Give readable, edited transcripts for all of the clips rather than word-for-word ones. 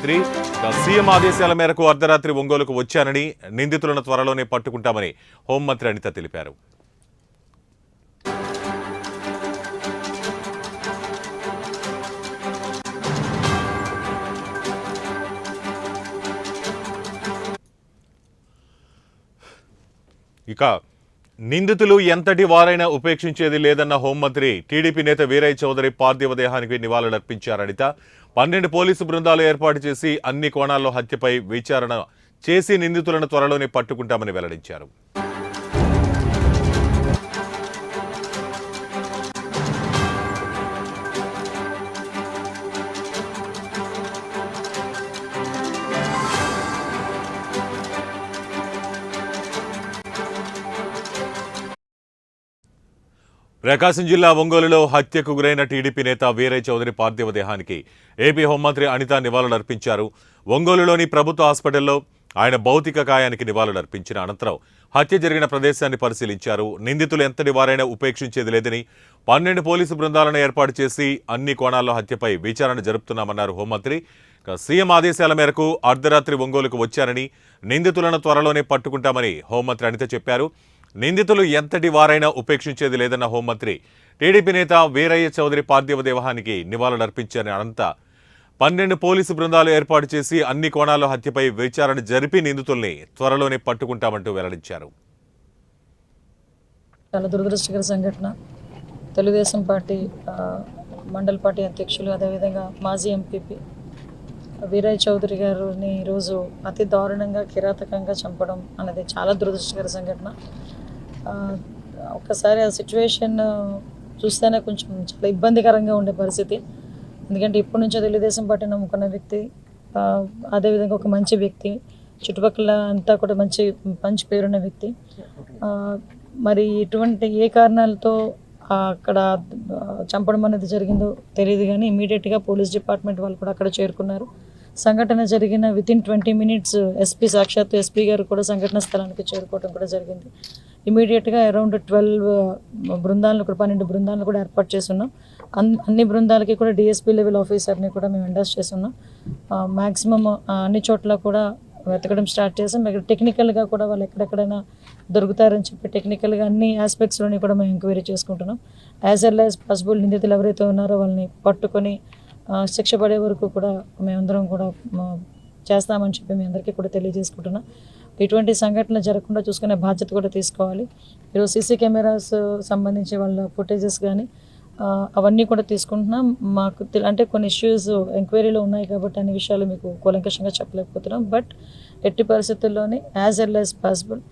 హోంమంత్రి. సీఎం ఆదేశాల మేరకు అర్ధరాత్రి ఒంగోలుకు వచ్చానని, నిందితులను త్వరలోనే పట్టుకుంటామని హోంమంత్రి అనిత తెలిపారు. ఇక నిందితులు ఎంతటి వారైనా ఉపేక్షించేది లేదన్న హోంమంత్రి. టీడీపీ నేత వీరయ్య చౌదరి పార్థివ దేహానికి నివాళులర్పించారనిత. 12 పోలీసు బృందాలు ఏర్పాటు చేసి అన్ని కోణాల్లో హత్యపై విచారణ చేసి నిందితులను త్వరలోనే పట్టుకుంటామని వెల్లడించారు. ప్రకాశం జిల్లా ఒంగోలులో హత్యకు గురైన టీడీపీ నేత వీరయ్య చౌదరి పార్థివ దేహానికి ఏపీ హోంమంత్రి అనిత నివాళులర్పించారు. ఒంగోలులోని ప్రభుత్వ హాస్పిటల్లో ఆయన భౌతిక కాయానికి నివాళులర్పించిన అనంతరం హత్య జరిగిన ప్రదేశాన్ని పరిశీలించారు. నిందితులు ఎంతటి వారైనా ఉపేక్షించేది లేదని, 12 పోలీసు బృందాలను ఏర్పాటు చేసి అన్ని కోణాల్లో హత్యపై విచారణ జరుపుతున్నామన్నారు హోంమంత్రి. సీఎం ఆదేశాల మేరకు అర్ధరాత్రి ఒంగోలుకు వచ్చారని, నిందితులను త్వరలోనే పట్టుకుంటామని హోంమంత్రి అనిత చెప్పారు. నిందితులు ఎంతటి వారైనా ఉపేక్షించేది లేదన్న హోంమంత్రి. టీడీపీ నేత వీరయ్య చౌదరి పార్థివ దేహానికి నివాళులర్పించారని అనంత 12 పోలీసు బృందాలు ఏర్పాటు చేసి అన్ని కోణాల్లో హత్యపై విచారణ జరిపి నిందితుల్ని త్వరలోనే పట్టుకుంటామంటూ వెల్లడించారు. చాలా దురదృష్టకర సంఘటన. తెలుగుదేశం పార్టీ మండల పార్టీ అధ్యక్షులు, అదేవిధంగా మాజీ ఎంపీపీ వీరయ్య చౌదరి గారిని ఈరోజు అతి దారుణంగా, కిరాతకంగా చంపడం అనేది చాలా దురదృష్టకర సంఘటన. ఒక్కసారి ఆ సిచ్యువేషన్ చూస్తేనే కొంచెం చాలా ఇబ్బందికరంగా ఉండే పరిస్థితి. ఎందుకంటే ఇప్పటి నుంచో తెలుగుదేశం పార్టీ నమ్ముకున్న వ్యక్తి, అదేవిధంగా ఒక మంచి వ్యక్తి, చుట్టుపక్కల అంతా కూడా మంచి పేరున్న వ్యక్తి. మరి ఇటువంటి ఏ కారణాలతో అక్కడ చంపడం అనేది జరిగిందో తెలియదు, కానీ ఇమీడియట్గా పోలీస్ డిపార్ట్మెంట్ వాళ్ళు కూడా అక్కడ చేరుకున్నారు. సంఘటన జరిగిన వితిన్ 20 మినిట్స్ సాక్షాత్తు ఎస్పీ గారు కూడా సంఘటన స్థలానికి చేరుకోవడం కూడా జరిగింది. ఇమీడియట్గా అరౌండ్ 12 బృందాలను కూడా 12 బృందాలను కూడా ఏర్పాటు చేస్తున్నాం. అన్ని బృందాలకి కూడా డిఎస్పీ లెవెల్ ఆఫీసర్ని కూడా మేము ఎండాస్ చేస్తున్నాం. మ్యాక్సిమం అన్ని చోట్ల కూడా వెతకడం స్టార్ట్ చేసాం. టెక్నికల్గా కూడా వాళ్ళు ఎక్కడెక్కడైనా దొరుకుతారని చెప్పి టెక్నికల్గా అన్ని ఆస్పెక్ట్స్లోని కూడా మేము ఎంక్వైరీ చేసుకుంటున్నాం. యాజ్ వెల్ యాజ్ పాసిబుల్ నిందితులు ఎవరైతే ఉన్నారో వాళ్ళని పట్టుకొని శిక్ష పడే వరకు కూడా మేమందరం కూడా చేస్తామని చెప్పి మీ అందరికీ కూడా తెలియజేసుకుంటున్నాం. ఇటువంటి సంఘటనలు జరగకుండా చూసుకునే బాధ్యత కూడా తీసుకోవాలి. ఈరోజు సీసీ కెమెరాస్ సంబంధించి వాళ్ళ ఫుటేజెస్ కానీ అవన్నీ కూడా తీసుకుంటున్నాం. మాకు అంటే కొన్ని ఇష్యూస్ ఎంక్వైరీలో ఉన్నాయి కాబట్టి అన్ని విషయాలు మీకు కూలంకషంగా చెప్పలేకపోతున్నాం. బట్ ఎట్టి పరిస్థితుల్లోనే యాజ్ వెల్ యాజ్ పాసిబుల్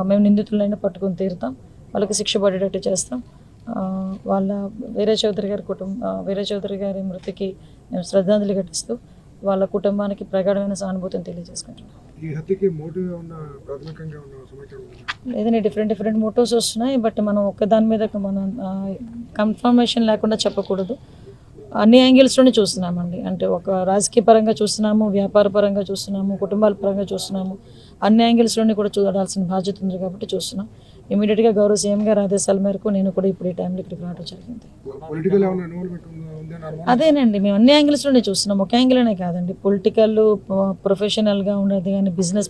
మేము నిందితులైనా పట్టుకుని తీరుతాం, వాళ్ళకి శిక్ష పడేటట్టు చేస్తాం. వాళ్ళ వీరయ్య చౌదరి గారి మృతికి మేము శ్రద్ధాంజలి ఘటిస్తూ వాళ్ళ కుటుంబానికి ప్రగాఢమైన సానుభూతిని తెలియజేసుకుంటున్నాం. లేదండి, డిఫరెంట్ మోటివ్స్ వస్తున్నాయి. బట్ మనం ఒక్కదాని మీద మనం కన్ఫర్మేషన్ లేకుండా చెప్పకూడదు. అన్ని యాంగిల్స్లోనే చూస్తున్నామండి. అంటే ఒక రాజకీయ పరంగా చూస్తున్నాము, వ్యాపార పరంగా చూస్తున్నాము, కుటుంబాల పరంగా చూస్తున్నాము. అన్ని యాంగిల్స్లోనే కూడా చూడాల్సిన బాధ్యత ఉంది కాబట్టి చూస్తున్నాం. ఇమీడియట్గా గౌరవ సీఎం గారి ఆదేశాల మేరకు నేను కూడా ఇప్పుడు ఈ టైంలో ఇక్కడికి రావడం జరిగింది. అదేనండి, మేము అన్ని యాంగిల్స్లోనే చూస్తున్నాం, ఒక యాంగిల్ అనే కాదండి. పొలిటికల్, ప్రొఫెషనల్గా ఉండేది కానీ బిజినెస్